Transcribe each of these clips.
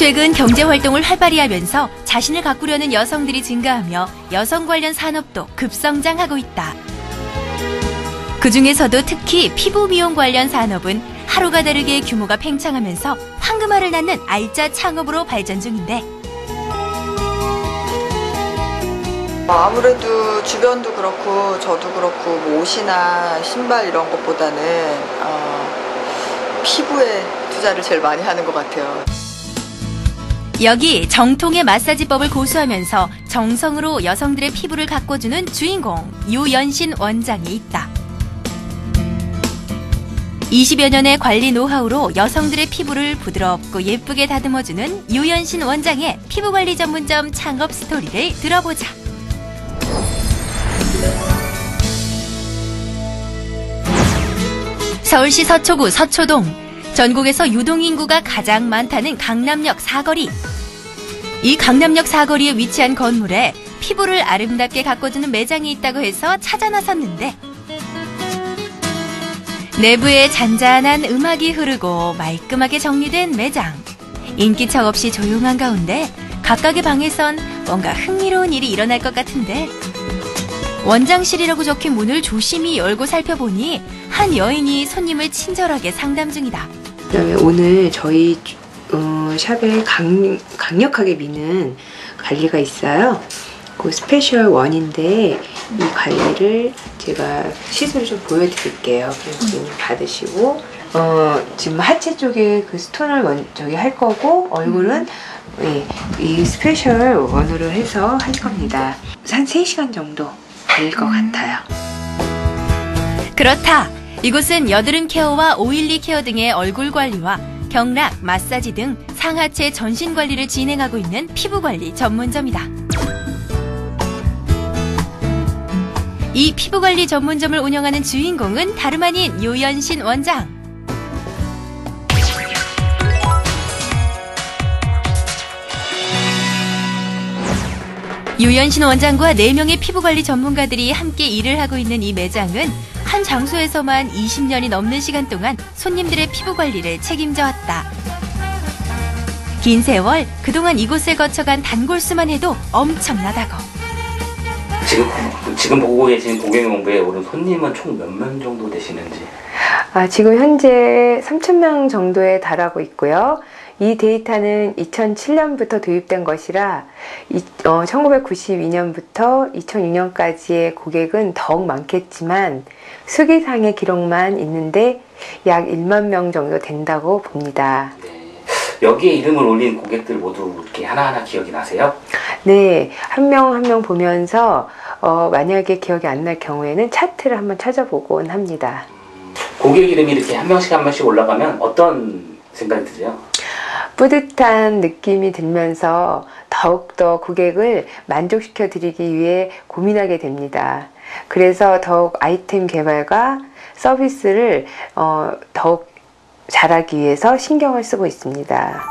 최근 경제활동을 활발히 하면서 자신을 가꾸려는 여성들이 증가하며 여성 관련 산업도 급성장하고 있다. 그중에서도 특히 피부 미용 관련 산업은 하루가 다르게 규모가 팽창하면서 황금알을 낳는 알짜 창업으로 발전 중인데, 아무래도 주변도 그렇고 저도 그렇고 뭐 옷이나 신발 이런 것보다는 피부에 투자를 제일 많이 하는 것 같아요. 여기 정통의 마사지법을 고수하면서 정성으로 여성들의 피부를 가꿔주는 주인공 유연신 원장이 있다. 20여 년의 관리 노하우로 여성들의 피부를 부드럽고 예쁘게 다듬어주는 유연신 원장의 피부관리 전문점 창업 스토리를 들어보자. 서울시 서초구 서초동. 전국에서 유동인구가 가장 많다는 강남역 사거리. 이 강남역 사거리에 위치한 건물에 피부를 아름답게 가꿔주는 매장이 있다고 해서 찾아 나섰는데, 내부에 잔잔한 음악이 흐르고 말끔하게 정리된 매장. 인기척 없이 조용한 가운데 각각의 방에선 뭔가 흥미로운 일이 일어날 것 같은데, 원장실이라고 적힌 문을 조심히 열고 살펴보니 한 여인이 손님을 친절하게 상담 중이다. 그다음에 오늘 저희 샵에 강력하게 미는 관리가 있어요. 그 스페셜 원인데 이 관리를 제가 시술을 좀 보여드릴게요. 그래서 받으시고 지금 하체 쪽에 그 스톤을 저기 할 거고, 얼굴은 이 스페셜 원으로 해서 할 겁니다. 한 3시간 정도 걸릴 것 같아요. 그렇다. 이곳은 여드름 케어와 오일리 케어 등의 얼굴 관리와 경락, 마사지 등 상하체 전신 관리를 진행하고 있는 피부관리 전문점이다. 이 피부관리 전문점을 운영하는 주인공은 다름 아닌 유연신 원장. 유연신 원장과 4명의 피부관리 전문가들이 함께 일을 하고 있는 이 매장은 한 장소에서만 20년이 넘는 시간 동안 손님들의 피부 관리를 책임져 왔다. 긴 세월 그동안 이곳을 거쳐간 단골수만 해도 엄청나다고. 지금 보고 계신 고객명부에 오른 손님은 총 몇 명 정도 되시는지? 지금 현재 3,000명 정도에 달하고 있고요. 이 데이터는 2007년부터 도입된 것이라 1992년부터 2006년까지의 고객은 더욱 많겠지만 수기상의 기록만 있는데 약 1만 명 정도 된다고 봅니다. 네. 여기에 이름을 올린 고객들 모두 이렇게 하나하나 기억이 나세요? 네, 한 명 한 명 보면서 만약에 기억이 안 날 경우에는 차트를 한번 찾아보곤 합니다. 고객 이름이 이렇게 한 명씩 올라가면 어떤 생각이 드세요? 뿌듯한 느낌이 들면서 더욱더 고객을 만족시켜 드리기 위해 고민하게 됩니다. 그래서 더욱 아이템 개발과 서비스를 더욱 잘하기 위해서 신경을 쓰고 있습니다.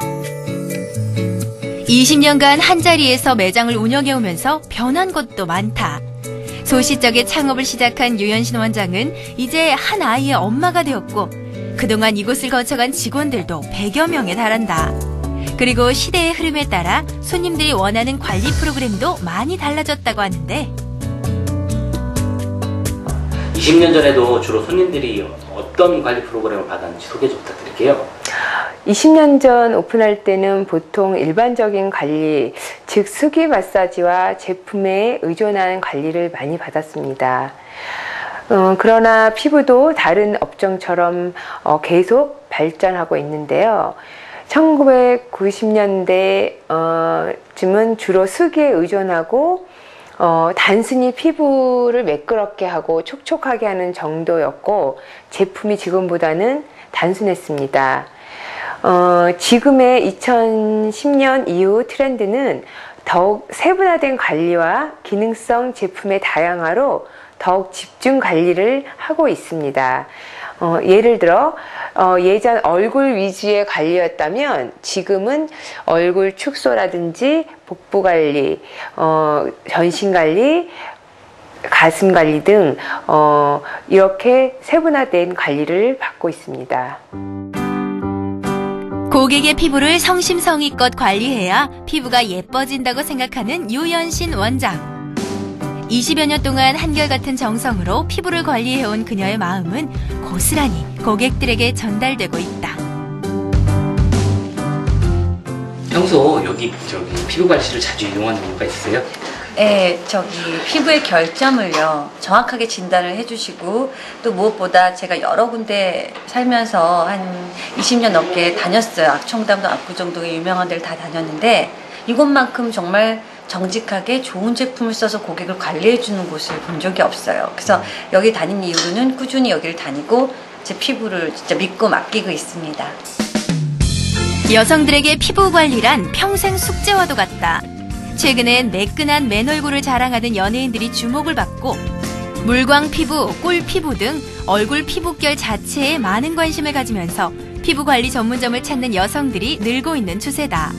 20년간 한자리에서 매장을 운영해오면서 변한 것도 많다. 소시적에 창업을 시작한 유연신 원장은 이제 한 아이의 엄마가 되었고, 그동안 이곳을 거쳐간 직원들도 100여 명에 달한다. 그리고 시대의 흐름에 따라 손님들이 원하는 관리 프로그램도 많이 달라졌다고 하는데, 20년 전에도 주로 손님들이 어떤 관리 프로그램을 받았는지 소개 좀 부탁드릴게요. 20년 전 오픈할 때는 보통 일반적인 관리, 즉 수기 마사지와 제품에 의존한 관리를 많이 받았습니다. 그러나 피부도 다른 업종처럼 계속 발전하고 있는데요. 1990년대쯤은 주로 수기에 의존하고 단순히 피부를 매끄럽게 하고 촉촉하게 하는 정도였고, 제품이 지금보다는 단순했습니다. 지금의 2010년 이후 트렌드는 더욱 세분화된 관리와 기능성 제품의 다양화로 더욱 집중 관리를 하고 있습니다. 예를 들어 예전 얼굴 위주의 관리였다면 지금은 얼굴 축소라든지 복부 관리, 전신 관리, 가슴 관리 등 이렇게 세분화된 관리를 받고 있습니다. 고객의 피부를 성심성의껏 관리해야 피부가 예뻐진다고 생각하는 유연신 원장. 20여 년 동안 한결같은 정성으로 피부를 관리해온 그녀의 마음은 고스란히 고객들에게 전달되고 있다. 평소 여기 피부 관리실을 자주 이용하는 이유가 있으세요? 네, 피부의 결점을요 정확하게 진단을 해주시고 또 무엇보다 제가 여러 군데 살면서 한 20년 넘게 다녔어요. 악청담동, 압구정동에 유명한 데를 다 다녔는데 이곳만큼 정말 정직하게 좋은 제품을 써서 고객을 관리해주는 곳을 본 적이 없어요. 그래서 여기 다닌 이후로는 꾸준히 여기를 다니고 제 피부를 진짜 믿고 맡기고 있습니다. 여성들에게 피부 관리란 평생 숙제와도 같다. 최근엔 매끈한 맨얼굴을 자랑하는 연예인들이 주목을 받고 물광 피부, 꿀 피부 등 얼굴 피부결 자체에 많은 관심을 가지면서 피부 관리 전문점을 찾는 여성들이 늘고 있는 추세다.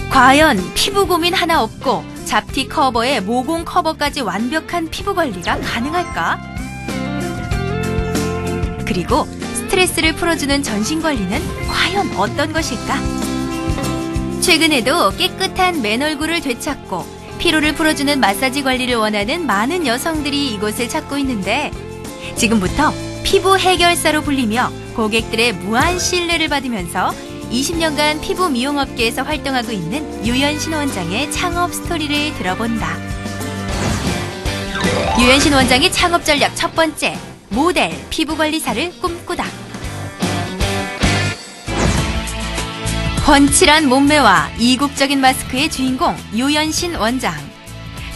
과연 피부 고민 하나 없고 잡티 커버에 모공 커버까지 완벽한 피부 관리가 가능할까? 그리고 스트레스를 풀어주는 전신 관리는 과연 어떤 것일까? 최근에도 깨끗한 맨얼굴을 되찾고 피로를 풀어주는 마사지 관리를 원하는 많은 여성들이 이곳을 찾고 있는데 지금부터 피부 해결사로 불리며 고객들의 무한 신뢰를 받으면서 20년간 피부 미용업계에서 활동하고 있는 유연신 원장의 창업 스토리를 들어본다. 유연신 원장의 창업 전략 첫 번째, 모델 피부관리사를 꿈꾸다. 훤칠한 몸매와 이국적인 마스크의 주인공 유연신 원장.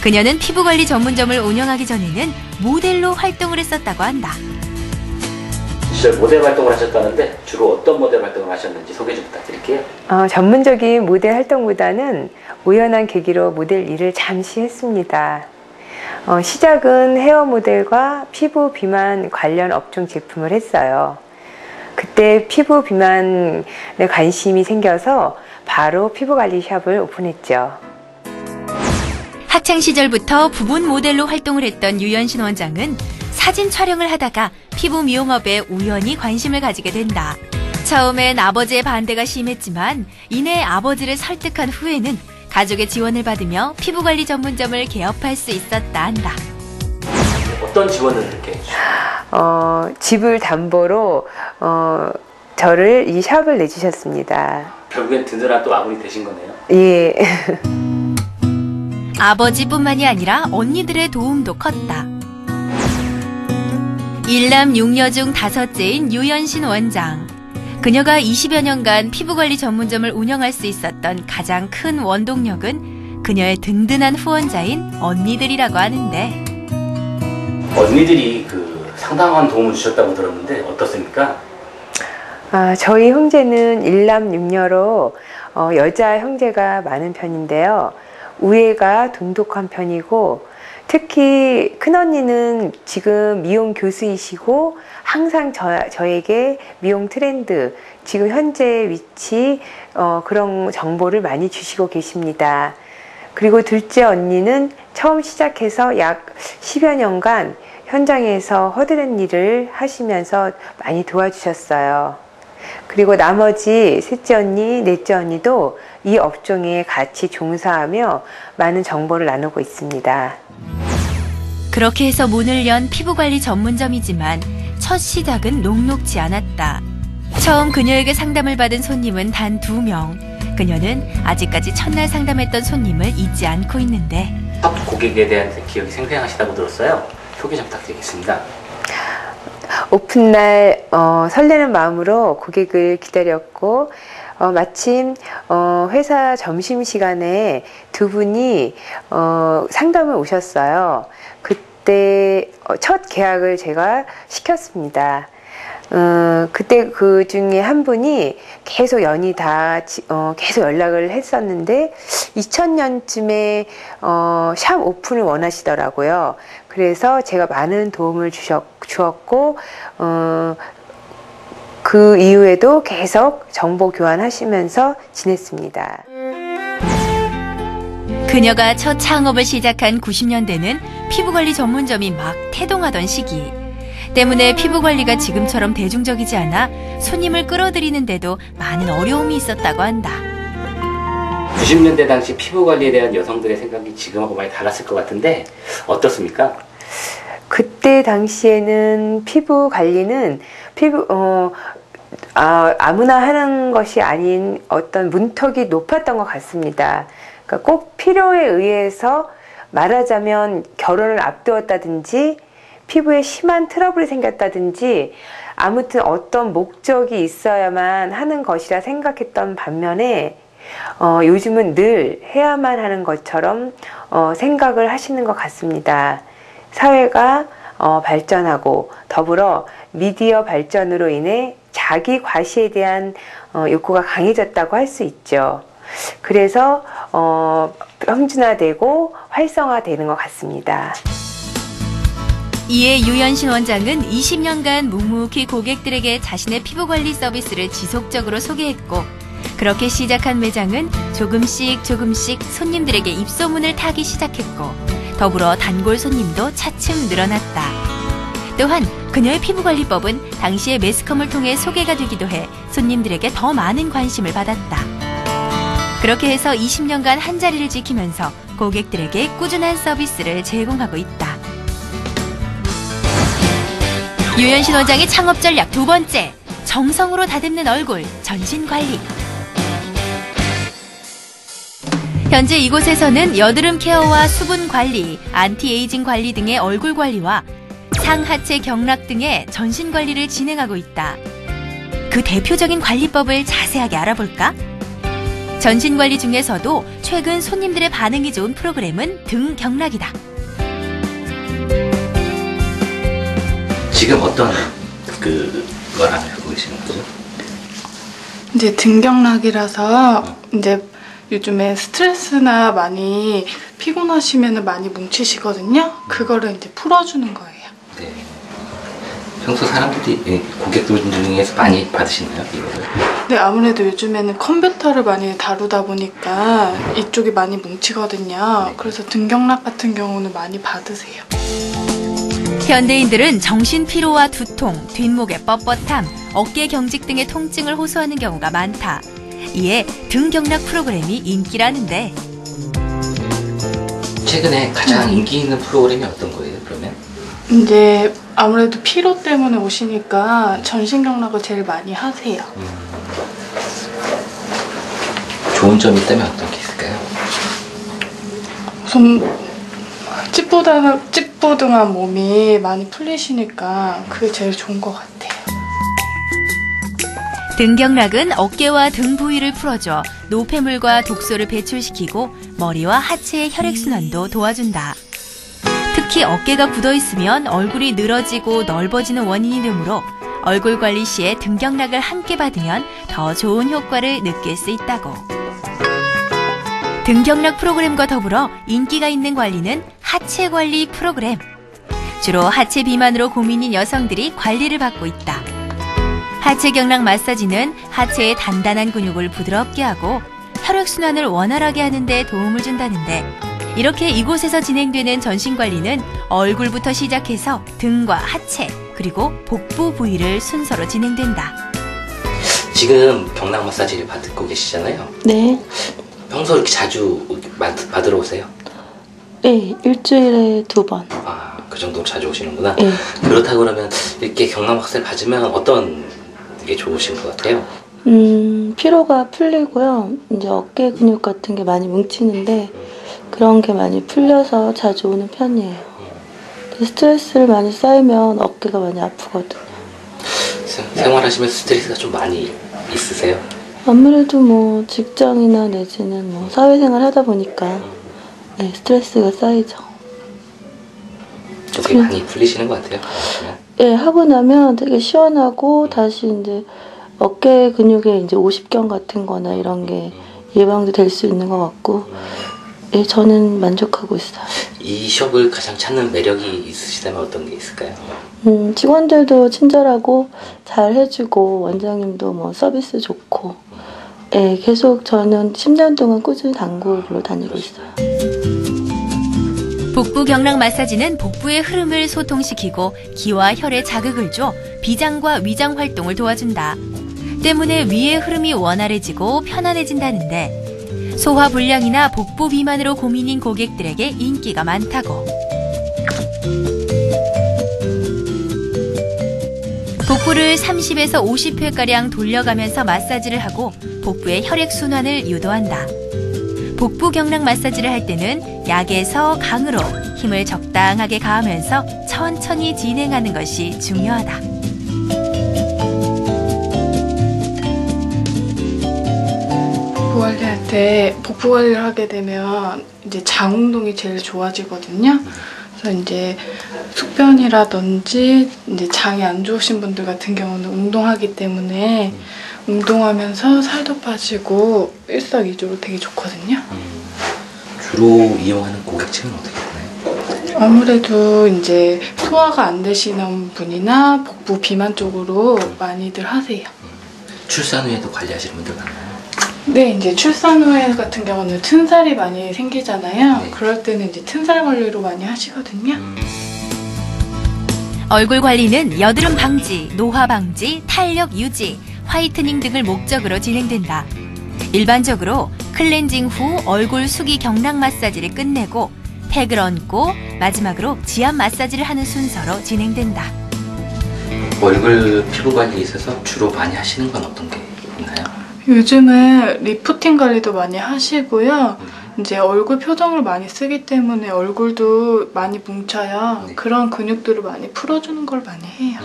그녀는 피부관리 전문점을 운영하기 전에는 모델로 활동을 했었다고 한다. 시절 모델 활동을 하셨다는데 주로 어떤 모델 활동을 하셨는지 소개 좀 부탁드릴게요. 전문적인 모델 활동보다는 우연한 계기로 모델 일을 잠시 했습니다. 시작은 헤어 모델과 피부 비만 관련 업종 제품을 했어요. 그때 피부 비만에 관심이 생겨서 바로 피부관리 샵을 오픈했죠. 학창 시절부터 부분 모델로 활동을 했던 유연신 원장은 사진 촬영을 하다가 피부 미용업에 우연히 관심을 가지게 된다. 처음엔 아버지의 반대가 심했지만 이내 아버지를 설득한 후에는 가족의 지원을 받으며 피부관리 전문점을 개업할 수 있었다 한다. 어떤 지원을 이렇게 해주셨어요? 집을 담보로 저를 이 샵을 내주셨습니다. 결국엔 든든한 또 아군이 되신 거네요. 예. 아버지뿐만이 아니라 언니들의 도움도 컸다. 일남 6녀 중 5째인 유연신 원장. 그녀가 20여 년간 피부관리 전문점을 운영할 수 있었던 가장 큰 원동력은 그녀의 든든한 후원자인 언니들이라고 하는데 언니들이 상당한 도움을 주셨다고 들었는데 어떻습니까? 저희 형제는 일남 6녀로 여자 형제가 많은 편인데요. 우애가 돈독한 편이고 특히 큰언니는 지금 미용 교수이시고 항상 저에게 미용 트렌드, 지금 현재 위치 그런 정보를 많이 주시고 계십니다. 그리고 둘째 언니는 처음 시작해서 약 10여 년간 현장에서 허드렛 일을 하시면서 많이 도와주셨어요. 그리고 나머지 셋째 언니, 넷째 언니도 이 업종에 같이 종사하며 많은 정보를 나누고 있습니다. 그렇게 해서 문을 연 피부관리 전문점이지만 첫 시작은 녹록지 않았다. 처음 그녀에게 상담을 받은 손님은 단 2명. 그녀는 아직까지 첫날 상담했던 손님을 잊지 않고 있는데 첫 고객에 대한 기억이 생생하시다고 들었어요. 소개 좀 부탁드리겠습니다. 오픈날 설레는 마음으로 고객을 기다렸고 마침 회사 점심시간에 두 분이 상담을 오셨어요. 그때 첫 계약을 제가 시켰습니다. 그때 그 중에 한 분이 계속 연이 다 계속 연락을 했었는데 2000년쯤에 샵 오픈을 원하시더라고요. 그래서 제가 많은 도움을 주었고 그 이후에도 계속 정보 교환하시면서 지냈습니다. 그녀가 첫 창업을 시작한 90년대는 피부관리 전문점이 막 태동하던 시기. 때문에 피부 관리가 지금처럼 대중적이지 않아 손님을 끌어들이는데도 많은 어려움이 있었다고 한다. 90년대 당시 피부 관리에 대한 여성들의 생각이 지금하고 많이 달랐을 것 같은데 어떻습니까? 그때 당시에는 피부 관리는 아무나 하는 것이 아닌 어떤 문턱이 높았던 것 같습니다. 그러니까 꼭 필요에 의해서 말하자면 결혼을 앞두었다든지 피부에 심한 트러블이 생겼다든지 아무튼 어떤 목적이 있어야만 하는 것이라 생각했던 반면에 요즘은 늘 해야만 하는 것처럼 생각을 하시는 것 같습니다. 사회가 발전하고 더불어 미디어 발전으로 인해 자기 과시에 대한 욕구가 강해졌다고 할 수 있죠. 그래서 평준화되고 활성화되는 것 같습니다. 이에 유연신 원장은 20년간 묵묵히 고객들에게 자신의 피부관리 서비스를 지속적으로 소개했고 그렇게 시작한 매장은 조금씩 손님들에게 입소문을 타기 시작했고 더불어 단골 손님도 차츰 늘어났다. 또한 그녀의 피부관리법은 당시의 매스컴을 통해 소개가 되기도 해 손님들에게 더 많은 관심을 받았다. 그렇게 해서 20년간 한자리를 지키면서 고객들에게 꾸준한 서비스를 제공하고 있다. 유연신 원장의 창업 전략 두 번째, 정성으로 다듬는 얼굴, 전신 관리. 현재 이곳에서는 여드름 케어와 수분 관리, 안티에이징 관리 등의 얼굴 관리와 상하체 경락 등의 전신 관리를 진행하고 있다. 그 대표적인 관리법을 자세하게 알아볼까? 전신 관리 중에서도 최근 손님들의 반응이 좋은 프로그램은 등 경락이다. 지금 어떤 그걸 하고 계시는 거죠? 이제 등경락이라서 이제 요즘에 스트레스나 많이 피곤하시면 많이 뭉치시거든요. 그거를 이제 풀어주는 거예요. 네. 평소 사람들이 고객들 중에서 많이 받으시나요? 이거를? 네, 아무래도 요즘에는 컴퓨터를 많이 다루다 보니까 이쪽이 많이 뭉치거든요. 그래서 등경락 같은 경우는 많이 받으세요. 현대인들은 정신 피로와 두통, 뒷목의 뻣뻣함, 어깨 경직 등의 통증을 호소하는 경우가 많다. 이에 등 경락 프로그램이 인기라는데 최근에 가장 인기 있는 프로그램이 어떤 거예요, 그러면? 이제 아무래도 피로 때문에 오시니까 전신 경락을 제일 많이 하세요. 좋은 점이 있다면 어떤 게 있을까요? 우선 찌뿌둥한 몸이 많이 풀리시니까 그게 제일 좋은 것 같아요. 등경락은 어깨와 등 부위를 풀어줘 노폐물과 독소를 배출시키고 머리와 하체의 혈액순환도 도와준다. 특히 어깨가 굳어있으면 얼굴이 늘어지고 넓어지는 원인이 되므로 얼굴 관리 시에 등경락을 함께 받으면 더 좋은 효과를 느낄 수 있다고. 등경락 프로그램과 더불어 인기가 있는 관리는 하체 관리 프로그램. 주로 하체 비만으로 고민인 여성들이 관리를 받고 있다. 하체 경락 마사지는 하체의 단단한 근육을 부드럽게 하고 혈액순환을 원활하게 하는 데 도움을 준다는데 이렇게 이곳에서 진행되는 전신관리는 얼굴부터 시작해서 등과 하체 그리고 복부 부위를 순서로 진행된다. 지금 경락 마사지를 받고 계시잖아요. 네. 평소 이렇게 자주 받으러 오세요? 네, 일주일에 2번. 아, 그 정도로 자주 오시는구나. 네. 그렇다고 그러면 이렇게 경락 마사지를 받으면 어떤 게 좋으신 것 같아요? 피로가 풀리고요. 이제 어깨 근육 같은 게 많이 뭉치는데 그런 게 많이 풀려서 자주 오는 편이에요. 스트레스를 많이 쌓이면 어깨가 많이 아프거든요. 생활하시면서 스트레스가 좀 많이 있으세요? 아무래도 뭐 직장이나 내지는 뭐 사회생활 하다 보니까 네, 스트레스가 쌓이죠. 되게 많이 풀리시는 것 같아요. 네, 하고 나면 되게 시원하고 다시 이제 어깨 근육에 이제 오십견 같은 거나 이런 게 예방도 될 수 있는 것 같고 네, 저는 만족하고 있어요. 이 숍을 가장 찾는 매력이 있으시다면 어떤 게 있을까요? 직원들도 친절하고 잘 해주고 원장님도 뭐 서비스 좋고 네, 계속 저는 10년 동안 꾸준히 단골로 다니고 있어요. 복부 경락 마사지는 복부의 흐름을 소통시키고 기와 혈에 자극을 줘 비장과 위장 활동을 도와준다. 때문에 위의 흐름이 원활해지고 편안해진다는데 소화불량이나 복부 비만으로 고민인 고객들에게 인기가 많다고. 복부를 30에서 50회가량 돌려가면서 마사지를 하고 복부의 혈액순환을 유도한다. 복부 경락 마사지를 할 때는 약에서 강으로 힘을 적당하게 가하면서 천천히 진행하는 것이 중요하다. 복부 관리할 때 복부 관리를 하게 되면 이제 장 운동이 제일 좋아지거든요. 그래서 이제 숙변이라든지 이제 장이 안 좋으신 분들 같은 경우는 운동하기 때문에 운동하면서 살도 빠지고 일석이조로 되게 좋거든요. 주로 이용하는 고객층은 어떻게 되나요? 아무래도 이제 소화가 안 되시는 분이나 복부 비만 쪽으로 많이들 하세요. 출산 후에도 관리하시는 분들 많나요? 네, 이제 출산 후에 같은 경우는 튼살이 많이 생기잖아요. 네. 그럴 때는 이제 튼살 관리로 많이 하시거든요. 얼굴 관리는 여드름 방지, 노화 방지, 탄력 유지, 화이트닝 등을 목적으로 진행된다. 일반적으로 클렌징 후 얼굴 숙이 경락 마사지를 끝내고 팩을 얹고 마지막으로 지압 마사지를 하는 순서로 진행된다. 얼굴 피부 관리에 있어서 주로 많이 하시는 건 어떤 게 있나요? 요즘은 리프팅 관리도 많이 하시고요. 이제 얼굴 표정을 많이 쓰기 때문에 얼굴도 많이 뭉쳐요. 네. 그런 근육들을 많이 풀어주는 걸 많이 해요.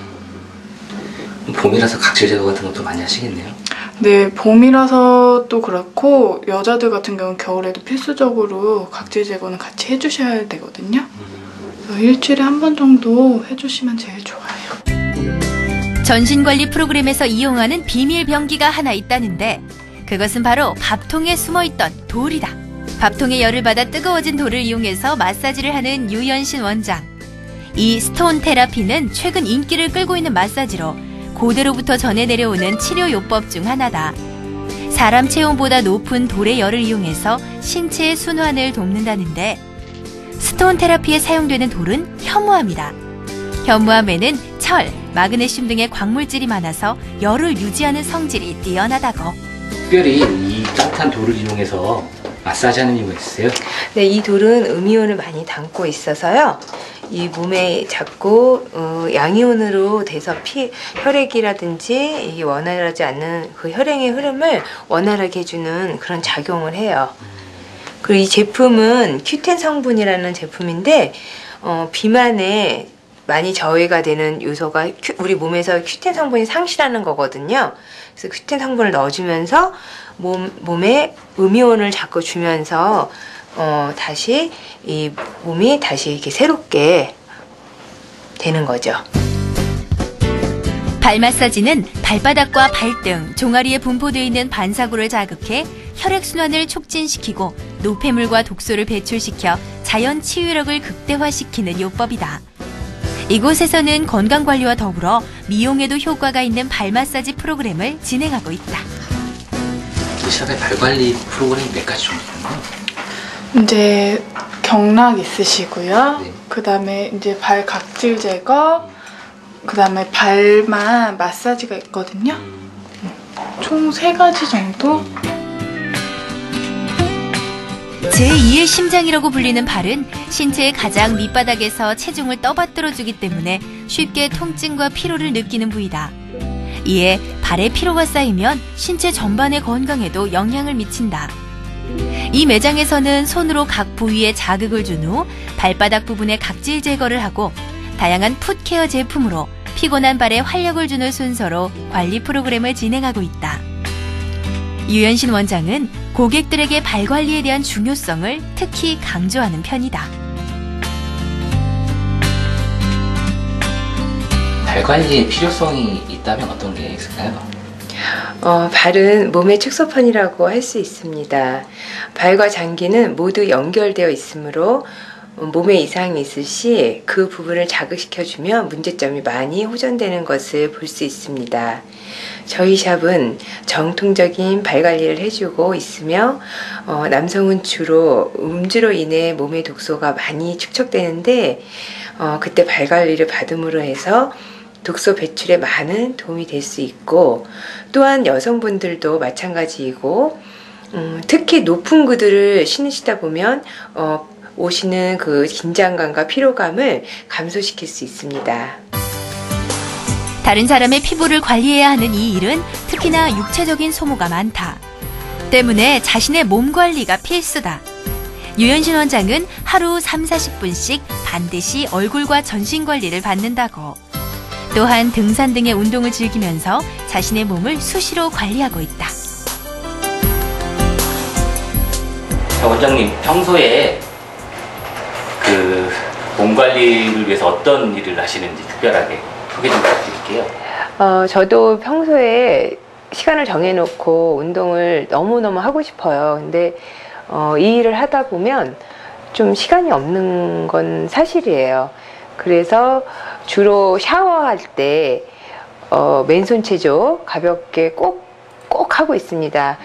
봄이라서 각질 제거 같은 것도 많이 하시겠네요? 네, 봄이라서 또 그렇고 여자들 같은 경우는 겨울에도 필수적으로 각질 제거는 같이 해주셔야 되거든요. 그래서 일주일에 한 번 정도 해주시면 제일 좋아요. 전신관리 프로그램에서 이용하는 비밀 병기가 하나 있다는데 그것은 바로 밥통에 숨어있던 돌이다. 밥통에 열을 받아 뜨거워진 돌을 이용해서 마사지를 하는 유연신 원장. 이 스톤 테라피는 최근 인기를 끌고 있는 마사지로 고대로부터 전해 내려오는 치료 요법 중 하나다. 사람 체온보다 높은 돌의 열을 이용해서 신체의 순환을 돕는다는데 스톤 테라피에 사용되는 돌은 현무암이다. 현무암에는 철, 마그네슘 등의 광물질이 많아서 열을 유지하는 성질이 뛰어나다고. 특별히 이 따뜻한 돌을 이용해서 마사지하는 이유가 있으세요? 네, 이 돌은 음이온을 많이 담고 있어서요. 이 몸에 자꾸 양이온으로 돼서 혈액이라든지 이게 원활하지 않는 그 혈행의 흐름을 원활하게 해주는 그런 작용을 해요. 그리고 이 제품은 큐텐 성분이라는 제품인데 비만에 많이 저해가 되는 요소가 우리 몸에서 큐텐 성분이 상실하는 거거든요. 그래서 큐텐 성분을 넣어주면서 몸에 음이온을 자꾸 주면서 다시 이 몸이 다시 이렇게 새롭게 되는 거죠. 발 마사지는 발바닥과 발등, 종아리에 분포되어 있는 반사구를 자극해 혈액순환을 촉진시키고 노폐물과 독소를 배출시켜 자연 치유력을 극대화시키는 요법이다. 이곳에서는 건강관리와 더불어 미용에도 효과가 있는 발 마사지 프로그램을 진행하고 있다. 이 샵의 발 관리 프로그램이 몇 가지 정도 있나요? 이제 경락 있으시고요. 네. 그 다음에 이제 발 각질 제거, 그 다음에 발만 마사지가 있거든요. 총 3가지 정도? 제2의 심장이라고 불리는 발은 신체의 가장 밑바닥에서 체중을 떠받들어주기 때문에 쉽게 통증과 피로를 느끼는 부위다. 이에 발에 피로가 쌓이면 신체 전반의 건강에도 영향을 미친다. 이 매장에서는 손으로 각 부위에 자극을 준 후 발바닥 부분의 각질 제거를 하고 다양한 풋케어 제품으로 피곤한 발에 활력을 주는 순서로 관리 프로그램을 진행하고 있다. 유연신 원장은 고객들에게 발 관리에 대한 중요성을 특히 강조하는 편이다. 발 관리에 필요성이 있다면 어떤 게 있을까요? 발은 몸의 축소판이라고 할 수 있습니다. 발과 장기는 모두 연결되어 있으므로 몸에 이상이 있을 시 그 부분을 자극시켜주면 문제점이 많이 호전되는 것을 볼 수 있습니다. 저희 샵은 정통적인 발 관리를 해주고 있으며 남성은 주로 음주로 인해 몸의 독소가 많이 축적되는데 그때 발 관리를 받음으로 해서 독소 배출에 많은 도움이 될 수 있고, 또한 여성분들도 마찬가지이고, 특히 높은 구두를 신으시다 보면 오시는 그 긴장감과 피로감을 감소시킬 수 있습니다. 다른 사람의 피부를 관리해야 하는 이 일은 특히나 육체적인 소모가 많다. 때문에 자신의 몸 관리가 필수다. 유현신 원장은 하루 30-40분씩 반드시 얼굴과 전신 관리를 받는다고. 또한 등산 등의 운동을 즐기면서 자신의 몸을 수시로 관리하고 있다. 자, 원장님, 평소에 그 몸 관리를 위해서 어떤 일을 하시는지 특별하게 소개 좀 부탁드릴게요. 저도 평소에 시간을 정해놓고 운동을 너무너무 하고 싶어요. 근데 이 일을 하다 보면 좀 시간이 없는 건 사실이에요. 그래서 주로 샤워할 때 맨손 체조 가볍게 꼭 하고 있습니다.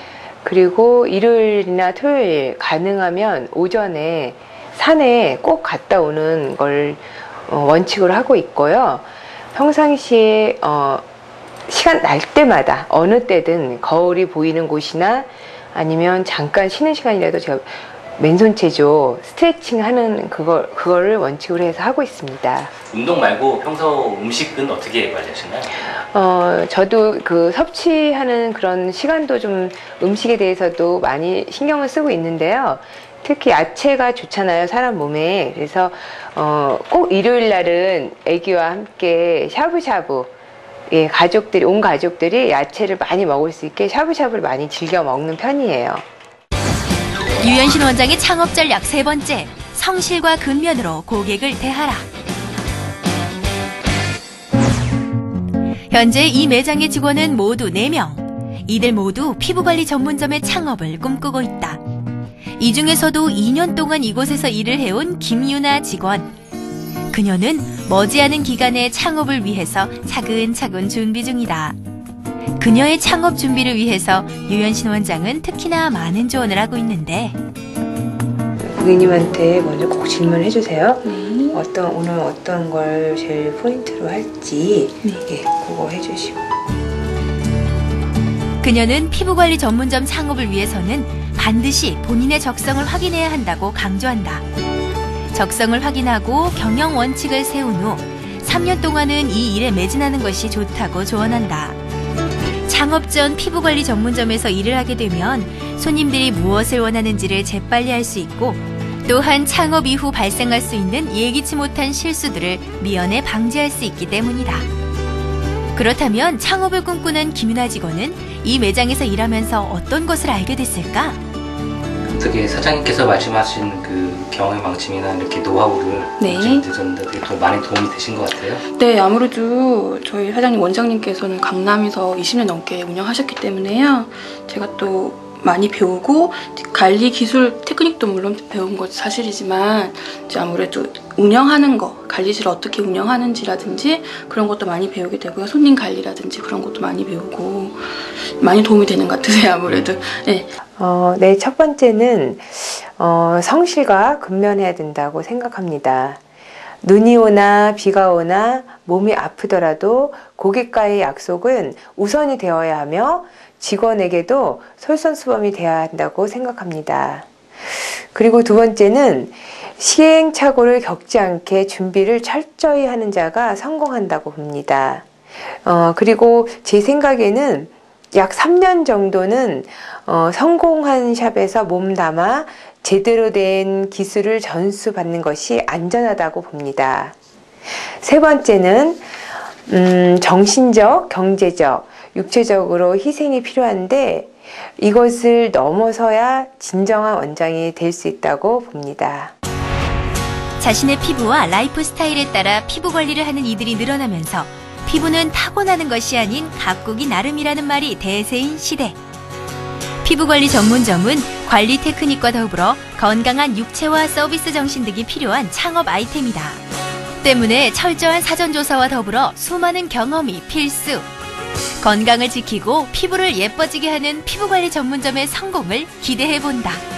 그리고 일요일이나 토요일 가능하면 오전에 산에 꼭 갔다 오는 걸 원칙으로 하고 있고요. 평상시에 시간 날 때마다 어느 때든 거울이 보이는 곳이나 아니면 잠깐 쉬는 시간이라도 제가 맨손 체조 스트레칭 하는 그거를 원칙으로 해서 하고 있습니다. 운동 말고 평소 음식은 어떻게 관리하시나요? 저도 그 섭취하는 그런 시간도 좀 음식에 대해서도 많이 신경을 쓰고 있는데요. 특히 야채가 좋잖아요, 사람 몸에. 그래서 꼭 일요일 날은 아기와 함께 샤브샤브, 예, 온 가족들이 야채를 많이 먹을 수 있게 샤브샤브를 많이 즐겨 먹는 편이에요. 유현신 원장의 창업 전략 3번째, 성실과 근면으로 고객을 대하라. 현재 이 매장의 직원은 모두 4명. 이들 모두 피부관리 전문점의 창업을 꿈꾸고 있다. 이 중에서도 2년 동안 이곳에서 일을 해온 김유나 직원. 그녀는 머지않은 기간에 창업을 위해서 차근차근 준비 중이다. 그녀의 창업 준비를 위해서 유현신 원장은 특히나 많은 조언을 하고 있는데, 고객님한테 먼저 꼭 질문해 주세요. 오늘 어떤 걸 제일 포인트로 할지 예, 그거 해주시고. 그녀는 피부관리 전문점 창업을 위해서는 반드시 본인의 적성을 확인해야 한다고 강조한다. 적성을 확인하고 경영 원칙을 세운 후 3년 동안은 이 일에 매진하는 것이 좋다고 조언한다. 창업 전 피부관리 전문점에서 일을 하게 되면 손님들이 무엇을 원하는지를 재빨리 할 수 있고, 또한 창업 이후 발생할 수 있는 예기치 못한 실수들을 미연에 방지할 수 있기 때문이다. 그렇다면 창업을 꿈꾸는 김윤아 직원은 이 매장에서 일하면서 어떤 것을 알게 됐을까? 어떻게 사장님께서 말씀하신 그 경영 방침이나 이렇게 노하우를 드셨는데 되게 더 많이 도움이 되신 것 같아요? 네, 아무래도 저희 사장님 원장님께서는 강남에서 20년 넘게 운영하셨기 때문에요. 제가 또 많이 배우고 관리 기술 테크닉도 물론 배운 것이 사실이지만 이제 아무래도 운영하는 거, 관리실을 어떻게 운영하는지라든지 그런 것도 많이 배우게 되고요. 손님 관리라든지 그런 것도 많이 배우고 많이 도움이 되는 것 같으세요, 아무래도. 네. 네, 첫 번째는 성실과 근면해야 된다고 생각합니다. 눈이 오나 비가 오나 몸이 아프더라도 고객과의 약속은 우선이 되어야 하며 직원에게도 솔선수범이 되어야 한다고 생각합니다. 그리고 두 번째는 시행착오를 겪지 않게 준비를 철저히 하는 자가 성공한다고 봅니다. 그리고 제 생각에는 약 3년 정도는 성공한 샵에서 몸담아 제대로 된 기술을 전수받는 것이 안전하다고 봅니다. 세 번째는 정신적, 경제적, 육체적으로 희생이 필요한데 이것을 넘어서야 진정한 원장이 될 수 있다고 봅니다. 자신의 피부와 라이프 스타일에 따라 피부 관리를 하는 이들이 늘어나면서 피부는 타고나는 것이 아닌 가꾸기 나름이라는 말이 대세인 시대. 피부관리 전문점은 관리 테크닉과 더불어 건강한 육체와 서비스 정신 등이 필요한 창업 아이템이다. 때문에 철저한 사전조사와 더불어 수많은 경험이 필수. 건강을 지키고 피부를 예뻐지게 하는 피부관리 전문점의 성공을 기대해본다.